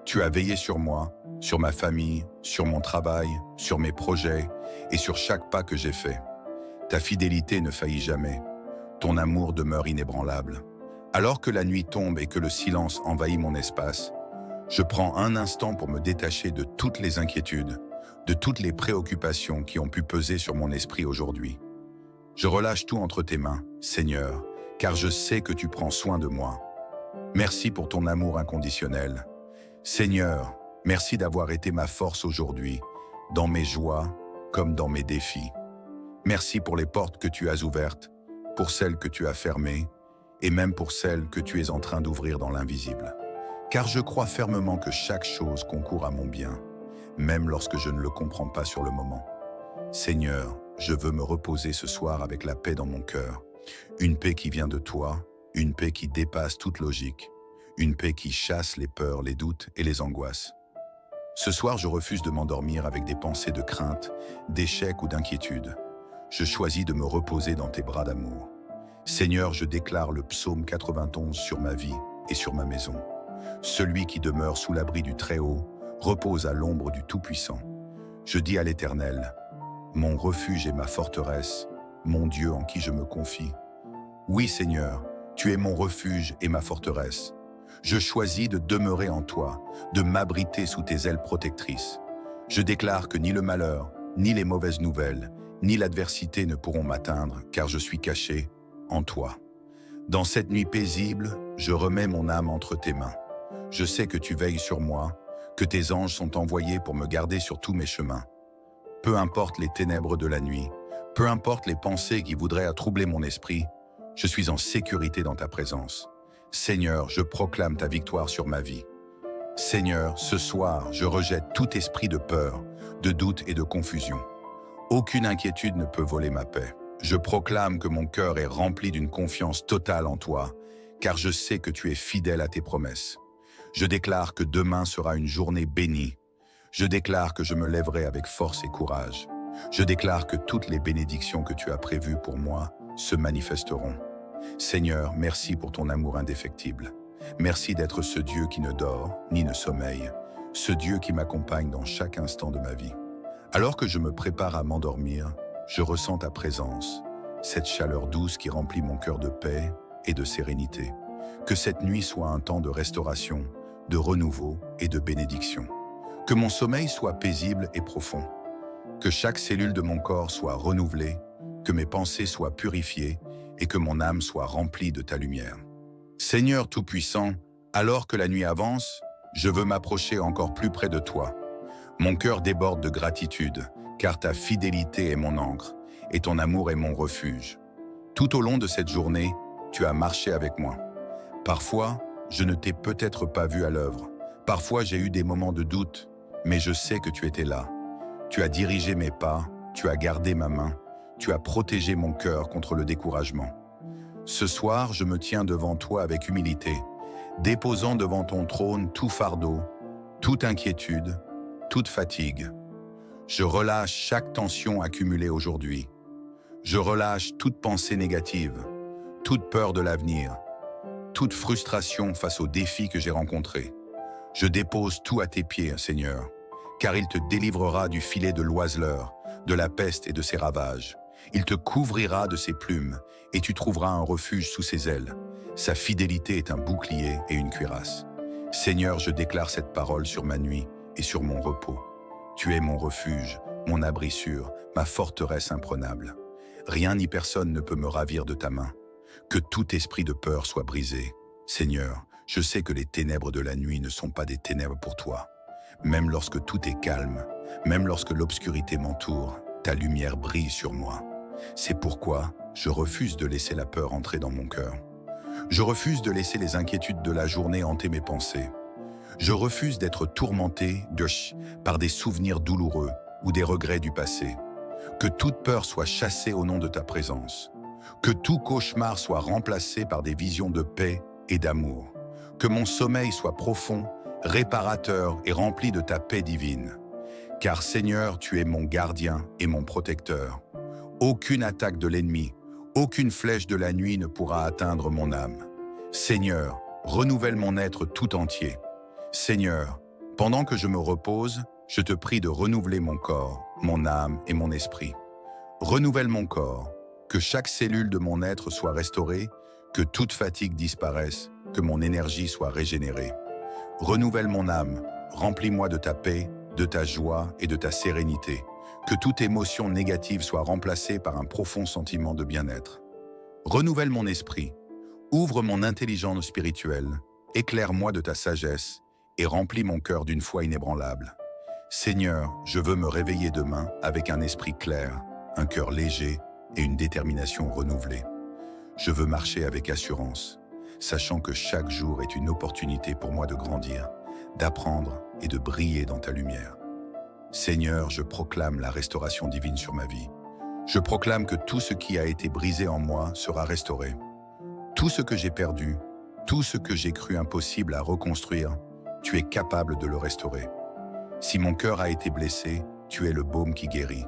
Tu as veillé sur moi, sur ma famille, sur mon travail, sur mes projets et sur chaque pas que j'ai fait. Ta fidélité ne faillit jamais. Ton amour demeure inébranlable. Alors que la nuit tombe et que le silence envahit mon espace, je prends un instant pour me détacher de toutes les inquiétudes, de toutes les préoccupations qui ont pu peser sur mon esprit aujourd'hui. Je relâche tout entre tes mains, Seigneur, car je sais que tu prends soin de moi. Merci pour ton amour inconditionnel. Seigneur, merci d'avoir été ma force aujourd'hui, dans mes joies comme dans mes défis. Merci pour les portes que tu as ouvertes, pour celles que tu as fermées, et même pour celles que tu es en train d'ouvrir dans l'invisible. Car je crois fermement que chaque chose concourt à mon bien, même lorsque je ne le comprends pas sur le moment. Seigneur, je veux me reposer ce soir avec la paix dans mon cœur, une paix qui vient de toi, une paix qui dépasse toute logique, une paix qui chasse les peurs, les doutes et les angoisses. Ce soir, je refuse de m'endormir avec des pensées de crainte, d'échec ou d'inquiétude. Je choisis de me reposer dans tes bras d'amour. Seigneur, je déclare le psaume 91 sur ma vie et sur ma maison. Celui qui demeure sous l'abri du Très-Haut repose à l'ombre du Tout-Puissant. Je dis à l'Éternel, mon refuge et ma forteresse, mon Dieu en qui je me confie. Oui, Seigneur, tu es mon refuge et ma forteresse. Je choisis de demeurer en toi, de m'abriter sous tes ailes protectrices. Je déclare que ni le malheur, ni les mauvaises nouvelles, ni l'adversité ne pourront m'atteindre, car je suis caché en toi. Dans cette nuit paisible, je remets mon âme entre tes mains. Je sais que tu veilles sur moi, que tes anges sont envoyés pour me garder sur tous mes chemins. Peu importe les ténèbres de la nuit, peu importe les pensées qui voudraient troubler mon esprit, je suis en sécurité dans ta présence. Seigneur, je proclame ta victoire sur ma vie. Seigneur, ce soir, je rejette tout esprit de peur, de doute et de confusion. Aucune inquiétude ne peut voler ma paix. Je proclame que mon cœur est rempli d'une confiance totale en toi, car je sais que tu es fidèle à tes promesses. Je déclare que demain sera une journée bénie. Je déclare que je me lèverai avec force et courage. Je déclare que toutes les bénédictions que tu as prévues pour moi se manifesteront. Seigneur, merci pour ton amour indéfectible. Merci d'être ce Dieu qui ne dort ni ne sommeille, ce Dieu qui m'accompagne dans chaque instant de ma vie. Alors que je me prépare à m'endormir, je ressens ta présence, cette chaleur douce qui remplit mon cœur de paix et de sérénité. Que cette nuit soit un temps de restauration, de renouveau et de bénédiction. Que mon sommeil soit paisible et profond. Que chaque cellule de mon corps soit renouvelée, que mes pensées soient purifiées et que mon âme soit remplie de ta lumière. Seigneur Tout-Puissant, alors que la nuit avance, je veux m'approcher encore plus près de toi. Mon cœur déborde de gratitude, car ta fidélité est mon ancre et ton amour est mon refuge. Tout au long de cette journée, tu as marché avec moi. Parfois, je ne t'ai peut-être pas vu à l'œuvre. Parfois, j'ai eu des moments de doute, mais je sais que tu étais là. Tu as dirigé mes pas, tu as gardé ma main, tu as protégé mon cœur contre le découragement. Ce soir, je me tiens devant toi avec humilité, déposant devant ton trône tout fardeau, toute inquiétude, toute fatigue. Je relâche chaque tension accumulée aujourd'hui. Je relâche toute pensée négative, toute peur de l'avenir, toute frustration face aux défis que j'ai rencontrés. Je dépose tout à tes pieds, Seigneur, car il te délivrera du filet de l'oiseleur, de la peste et de ses ravages. Il te couvrira de ses plumes, et tu trouveras un refuge sous ses ailes. Sa fidélité est un bouclier et une cuirasse. Seigneur, je déclare cette parole sur ma nuit et sur mon repos. Tu es mon refuge, mon abri sûr, ma forteresse imprenable. Rien ni personne ne peut me ravir de ta main. Que tout esprit de peur soit brisé. Seigneur, je sais que les ténèbres de la nuit ne sont pas des ténèbres pour toi. Même lorsque tout est calme, même lorsque l'obscurité m'entoure, ta lumière brille sur moi. C'est pourquoi je refuse de laisser la peur entrer dans mon cœur. Je refuse de laisser les inquiétudes de la journée hanter mes pensées. Je refuse d'être tourmenté par des souvenirs douloureux ou des regrets du passé. Que toute peur soit chassée au nom de ta présence. Que tout cauchemar soit remplacé par des visions de paix et d'amour. Que mon sommeil soit profond, réparateur et rempli de ta paix divine. Car Seigneur, tu es mon gardien et mon protecteur. Aucune attaque de l'ennemi, aucune flèche de la nuit ne pourra atteindre mon âme. Seigneur, renouvelle mon être tout entier. Seigneur, pendant que je me repose, je te prie de renouveler mon corps, mon âme et mon esprit. Renouvelle mon corps, que chaque cellule de mon être soit restaurée, que toute fatigue disparaisse, que mon énergie soit régénérée. Renouvelle mon âme, remplis-moi de ta paix, de ta joie et de ta sérénité, que toute émotion négative soit remplacée par un profond sentiment de bien-être. Renouvelle mon esprit, ouvre mon intelligence spirituelle, éclaire-moi de ta sagesse et remplis mon cœur d'une foi inébranlable. Seigneur, je veux me réveiller demain avec un esprit clair, un cœur léger et une détermination renouvelée. Je veux marcher avec assurance, sachant que chaque jour est une opportunité pour moi de grandir, d'apprendre et de briller dans ta lumière. Seigneur, je proclame la restauration divine sur ma vie. Je proclame que tout ce qui a été brisé en moi sera restauré. Tout ce que j'ai perdu, tout ce que j'ai cru impossible à reconstruire, tu es capable de le restaurer. Si mon cœur a été blessé, tu es le baume qui guérit.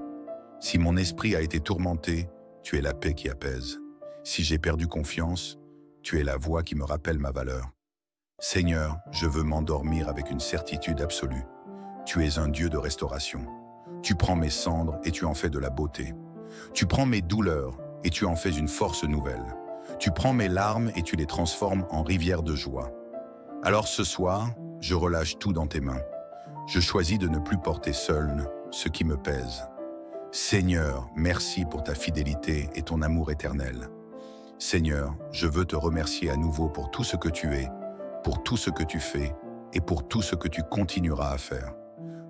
Si mon esprit a été tourmenté, tu es la paix qui apaise. Si j'ai perdu confiance, tu es la voix qui me rappelle ma valeur. Seigneur, je veux m'endormir avec une certitude absolue. Tu es un Dieu de restauration. Tu prends mes cendres et tu en fais de la beauté. Tu prends mes douleurs et tu en fais une force nouvelle. Tu prends mes larmes et tu les transformes en rivières de joie. Alors ce soir, je relâche tout dans tes mains. Je choisis de ne plus porter seul ce qui me pèse. Seigneur, merci pour ta fidélité et ton amour éternel. Seigneur, je veux te remercier à nouveau pour tout ce que tu es, pour tout ce que tu fais et pour tout ce que tu continueras à faire.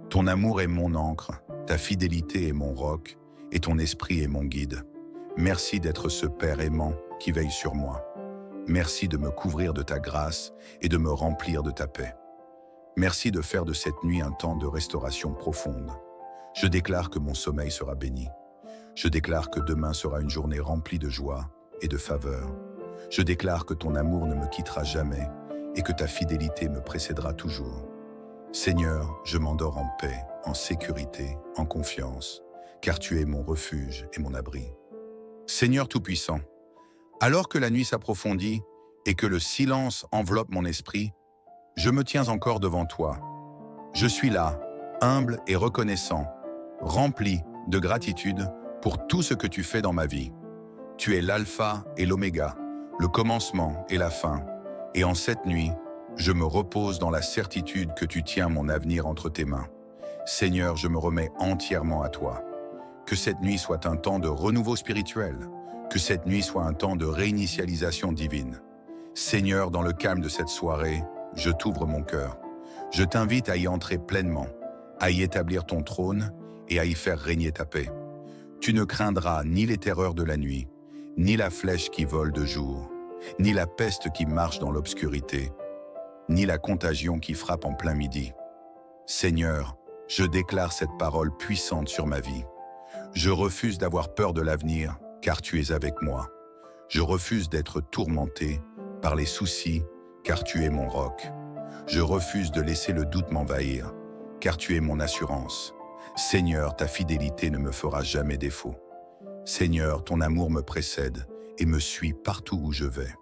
Ton amour est mon ancre, ta fidélité est mon roc et ton esprit est mon guide. Merci d'être ce Père aimant qui veille sur moi. Merci de me couvrir de ta grâce et de me remplir de ta paix. Merci de faire de cette nuit un temps de restauration profonde. Je déclare que mon sommeil sera béni. Je déclare que demain sera une journée remplie de joie et de faveur. Je déclare que ton amour ne me quittera jamais et que ta fidélité me précédera toujours. Seigneur, je m'endors en paix, en sécurité, en confiance, car tu es mon refuge et mon abri. Seigneur Tout-Puissant, alors que la nuit s'approfondit et que le silence enveloppe mon esprit, je me tiens encore devant toi. Je suis là, humble et reconnaissant, rempli de gratitude pour tout ce que tu fais dans ma vie. Tu es l'alpha et l'oméga, le commencement et la fin. Et en cette nuit, je me repose dans la certitude que tu tiens mon avenir entre tes mains. Seigneur, je me remets entièrement à toi. Que cette nuit soit un temps de renouveau spirituel, que cette nuit soit un temps de réinitialisation divine. Seigneur, dans le calme de cette soirée, je t'ouvre mon cœur. Je t'invite à y entrer pleinement, à y établir ton trône et à y faire régner ta paix. Tu ne craindras ni les terreurs de la nuit, ni la flèche qui vole de jour, ni la peste qui marche dans l'obscurité, ni la contagion qui frappe en plein midi. Seigneur, je déclare cette parole puissante sur ma vie. Je refuse d'avoir peur de l'avenir, car tu es avec moi. Je refuse d'être tourmenté par les soucis, car tu es mon roc. Je refuse de laisser le doute m'envahir, car tu es mon assurance. Seigneur, ta fidélité ne me fera jamais défaut. Seigneur, ton amour me précède et me suit partout où je vais.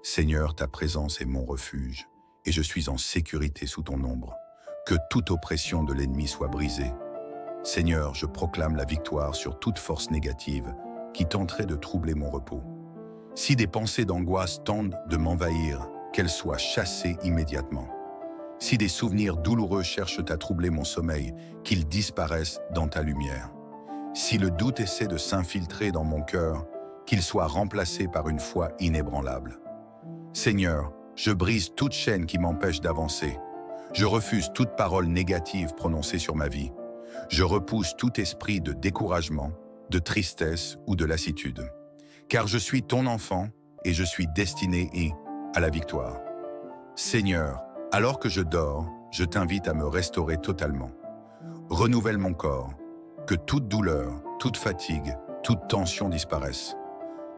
Seigneur, ta présence est mon refuge, et je suis en sécurité sous ton ombre. Que toute oppression de l'ennemi soit brisée. Seigneur, je proclame la victoire sur toute force négative qui tenterait de troubler mon repos. Si des pensées d'angoisse tentent de m'envahir, qu'elles soient chassées immédiatement. Si des souvenirs douloureux cherchent à troubler mon sommeil, qu'ils disparaissent dans ta lumière. Si le doute essaie de s'infiltrer dans mon cœur, qu'il soit remplacé par une foi inébranlable. Seigneur, je brise toute chaîne qui m'empêche d'avancer. Je refuse toute parole négative prononcée sur ma vie. Je repousse tout esprit de découragement, de tristesse ou de lassitude. Car je suis ton enfant et je suis destiné à la victoire. Seigneur, alors que je dors, je t'invite à me restaurer totalement. Renouvelle mon corps, que toute douleur, toute fatigue, toute tension disparaisse.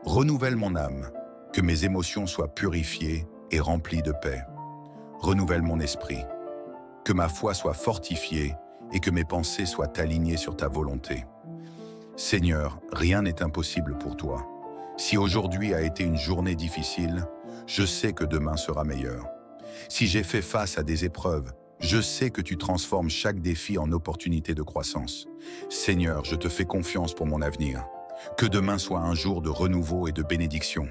Renouvelle mon âme, que mes émotions soient purifiées et remplies de paix. Renouvelle mon esprit, que ma foi soit fortifiée et que mes pensées soient alignées sur ta volonté. Seigneur, rien n'est impossible pour toi. Si aujourd'hui a été une journée difficile, je sais que demain sera meilleur. Si j'ai fait face à des épreuves, je sais que tu transformes chaque défi en opportunité de croissance. Seigneur, je te fais confiance pour mon avenir. Que demain soit un jour de renouveau et de bénédiction.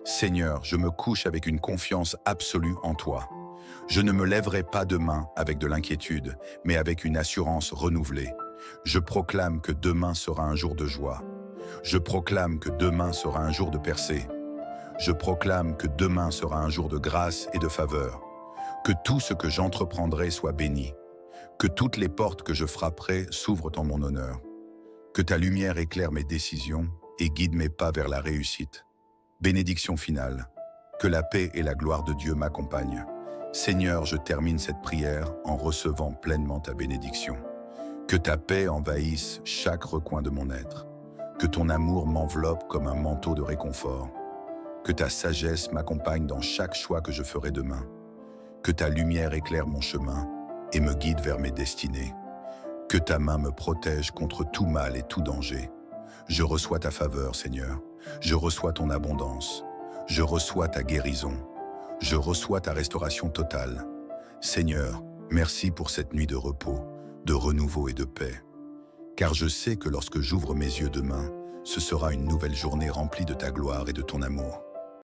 Seigneur, je me couche avec une confiance absolue en toi. Je ne me lèverai pas demain avec de l'inquiétude, mais avec une assurance renouvelée. Je proclame que demain sera un jour de joie. Je proclame que demain sera un jour de percée. Je proclame que demain sera un jour de grâce et de faveur. Que tout ce que j'entreprendrai soit béni. Que toutes les portes que je frapperai s'ouvrent en mon honneur. Que ta lumière éclaire mes décisions et guide mes pas vers la réussite. Bénédiction finale. Que la paix et la gloire de Dieu m'accompagnent. Seigneur, je termine cette prière en recevant pleinement ta bénédiction. Que ta paix envahisse chaque recoin de mon être. Que ton amour m'enveloppe comme un manteau de réconfort. Que ta sagesse m'accompagne dans chaque choix que je ferai demain. Que ta lumière éclaire mon chemin et me guide vers mes destinées. Que ta main me protège contre tout mal et tout danger. Je reçois ta faveur, Seigneur. Je reçois ton abondance. Je reçois ta guérison. Je reçois ta restauration totale. Seigneur, merci pour cette nuit de repos, de renouveau et de paix. Car je sais que lorsque j'ouvre mes yeux demain, ce sera une nouvelle journée remplie de ta gloire et de ton amour.